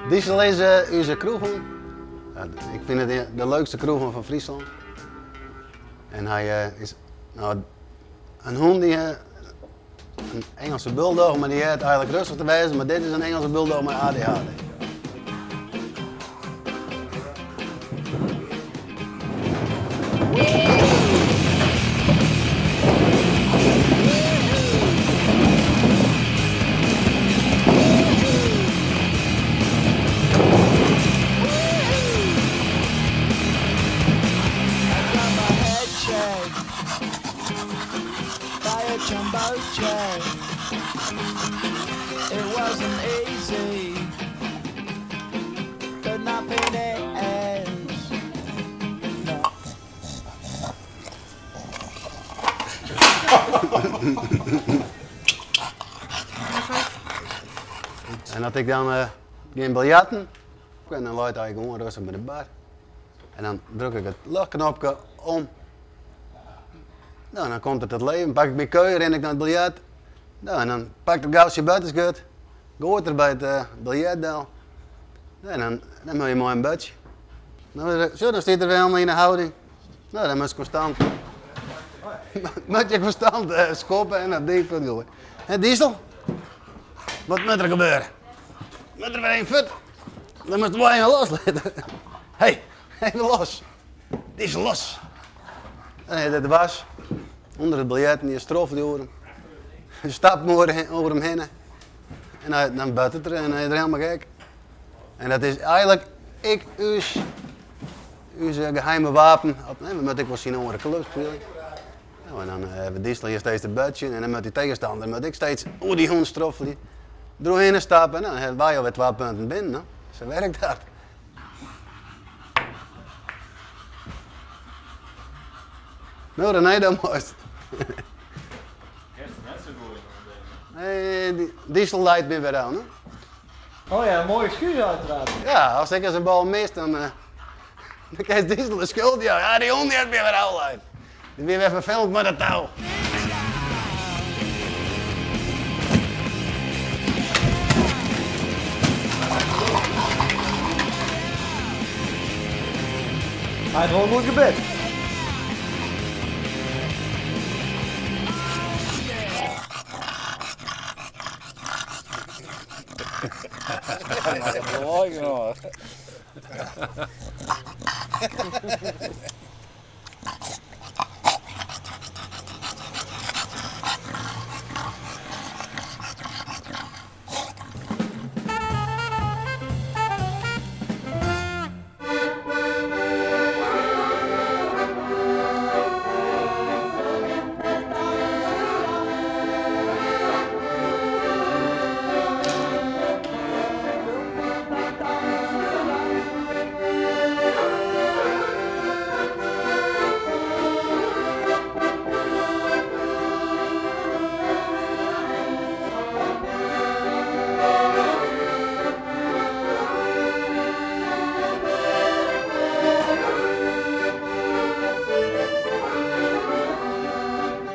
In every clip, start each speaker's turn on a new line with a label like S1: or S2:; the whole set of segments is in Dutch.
S1: Diesel is onze kroeghond. Ja, ik vind het de leukste kroeghond van Friesland. En hij is een hond die een Engelse bulldog, maar die heeft eigenlijk rustig te wezen. Maar dit is een Engelse bulldog met ADHD.
S2: It wasn't easy, but not been as.
S1: En dat ik dan geen biljarten, en dan luidt hij gewoon rustig bij de bar. En dan druk ik het luchtknopje om. Nou, dan komt het tot leven, pak ik mijn keuer, ren ik naar het biljart. Nou, en dan pak ik het gauwtje buitenschut, gooit er bij het biljartdel. En dan moet je mooi een budje. Nou, zo, dan staat er weer helemaal in de houding. Nou, dan moet je constant. Moet je constant schoppen en dat ding vullen. Hé, Diesel? Wat moet er gebeuren? Moet er weer een fut? Dan moet je wel even loslaten. Hé, even los. Diesel los. En dat was onder het biljart en je strof door hem. Je stapt over hem heen. En dan buit het er en hij is er helemaal gek. En dat is eigenlijk uw geheime wapen. We moeten ook wel zien over de club spelen. Nou, en dan hebben Diesel hier steeds de budget en dan met die tegenstander moet ik steeds over die hond stroffelen. Doorheen stappen en dan hebben wij alweer 2 punten binnen. No? Zo werkt dat. Nou, René, dat moest. Nee, Diesel leidt me weer aan. Hè?
S3: Oh ja, een mooie excuus uiteraard.
S1: Ja, als ik eens een bal mist, dan krijgt Diesel de schuld. Ja, die hond die heeft me weer uitleid. Die weer even vervelend met het touw.
S3: Hij heeft wel een mooi gebed.
S4: Mooi genoeg.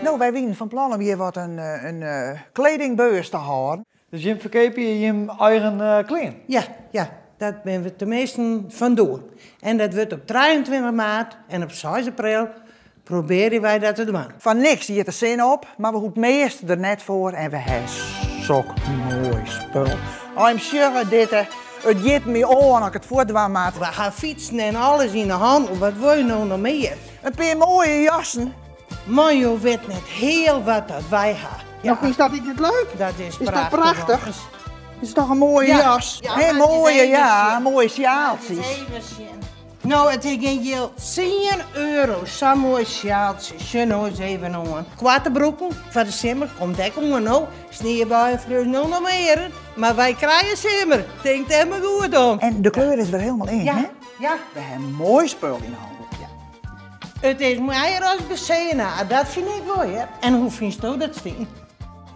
S5: Nou, wij waren van plan om hier wat een kledingbeurs te houden.
S3: Dus je verkeep je eigen kleding?
S6: Ja, dat ben we tenminste van doen. En dat wordt op 23 maart en op 6 april proberen wij dat te doen.
S5: Van niks hier te zin op, maar we hoeven het meeste er net voor en we hebben zo'n mooi spul. I'm sure dit, het jeet me aan als ik het voortdoen maat.
S6: We gaan fietsen en alles in de handel, wat wil je nou nog meer?
S5: Een paar mooie jassen.
S6: Maar je weet net heel wat dat wij gaan.
S5: Ja. Nog is dat niet leuk?
S6: Dat is
S5: dat
S6: prachtig.
S5: prachtig? Dat is toch een mooie jas?
S6: Ja,
S5: Heel mooie, ja, mooie sjaaltjes.
S6: Nou, het is je 10 euro, zo'n mooi sjaaltjes. Je nou eens even aan. Kwarte broeken van de simmer, komt ook om nou. Sneeuw bij een vrouw nou nog meer. Maar wij krijgen simmer. Denkt helemaal goed om.
S5: En de kleur is er helemaal in,
S6: Ja,
S5: hè?
S6: ja.
S5: We hebben een mooi spul in handen. Ja.
S6: Het is meer als Besena, dat vind ik wel, hè. En hoe vind je dat sting?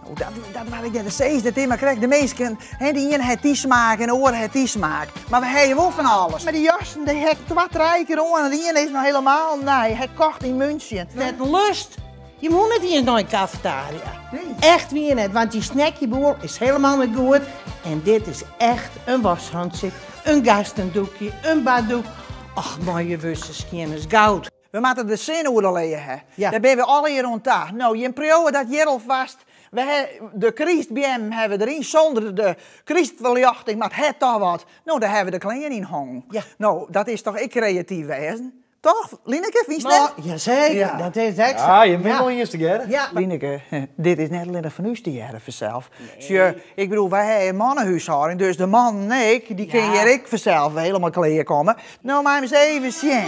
S5: Nou, dat wil ik net zeggen. Dat maar krijg de meesten, die een het die smaak en de oren het die smaak. Maar we hebben wel van alles. Maar die jassen, die heb ik wat rijker aan en die ene is nog helemaal, nee, hij kocht in München.
S6: Met lust Je moet niet eens naar een cafetaria.
S5: Nee.
S6: Echt weer net, want die snackjeboel is helemaal niet goed. En dit is echt een washandje, een gastendoekje, een baddoek. Ach, mooie wussenskin is goud.
S5: We moeten de zenuwen leggen.
S6: Ja.
S5: Daar ben we alle hier rond daar. Nou, je periode dat Jerl vast. De Christ bij hem hebben we erin zonder de Christverlichting, maar het toch wat. Nou, daar hebben we de klein in hangen.
S6: Ja.
S5: Nou, dat is toch ik creatief wezen? Toch, Lineke, vind je
S6: Nou,
S5: net?
S6: jazeker,
S5: Ja.
S6: dat is echt zo.
S3: Ja, je bent wel eerst together.
S6: Ja, maar-
S5: Lineke, dit is net alleen van u te jaren vanzelf. Nee. Ik bedoel, wij hebben een mannenhuishouding, dus de man en ik, die kun
S6: Ja.
S5: je ik vanzelf helemaal kleden komen. Nou, maar eens even zien.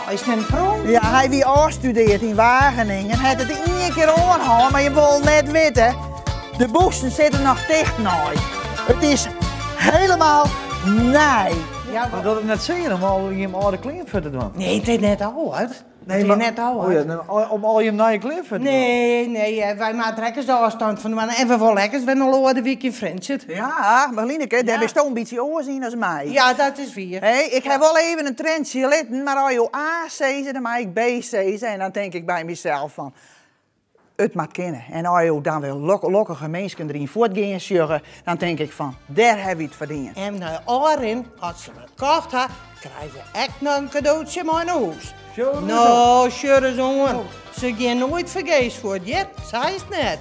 S6: is het een prom?
S5: Ja, hij wie afstudeert in Wageningen. Hij had het één keer aangehaald, maar je wil net weten. De bossen zitten nog dicht nooit. Het is helemaal nee.
S6: Ja,
S3: Maar dat het net zeggen om al je oude kleren voor te doen.
S6: nee, het is net oud. Het is net oud.
S3: Oh ja, nou, om al je nieuwe kleren voor te doen.
S6: Nee, wij maken trekken zo afstand van de mannen. En we wel lekker, we nog een week in Frans zit.
S5: Ja, maar Lineke, daar
S6: Ja.
S5: heb je toch een beetje oorzien als mij.
S6: Ja, dat is vier.
S5: Hey, ik heb wel even een trendje litten, maar als je A zezen, dan maak ik B zezen. En dan denk ik bij mezelf van, het moet kennen. En als je dan wel lokkige mensen erin voortgaan sjuggen, dan denk ik van, daar heb je het verdiend.
S6: En naar oren, als ze het kocht had, krijg je echt nog een cadeautje maar naar huis.
S3: Zo,
S6: Nou, sure jongen. Ze gaan nooit vergees voor dit, zei het net.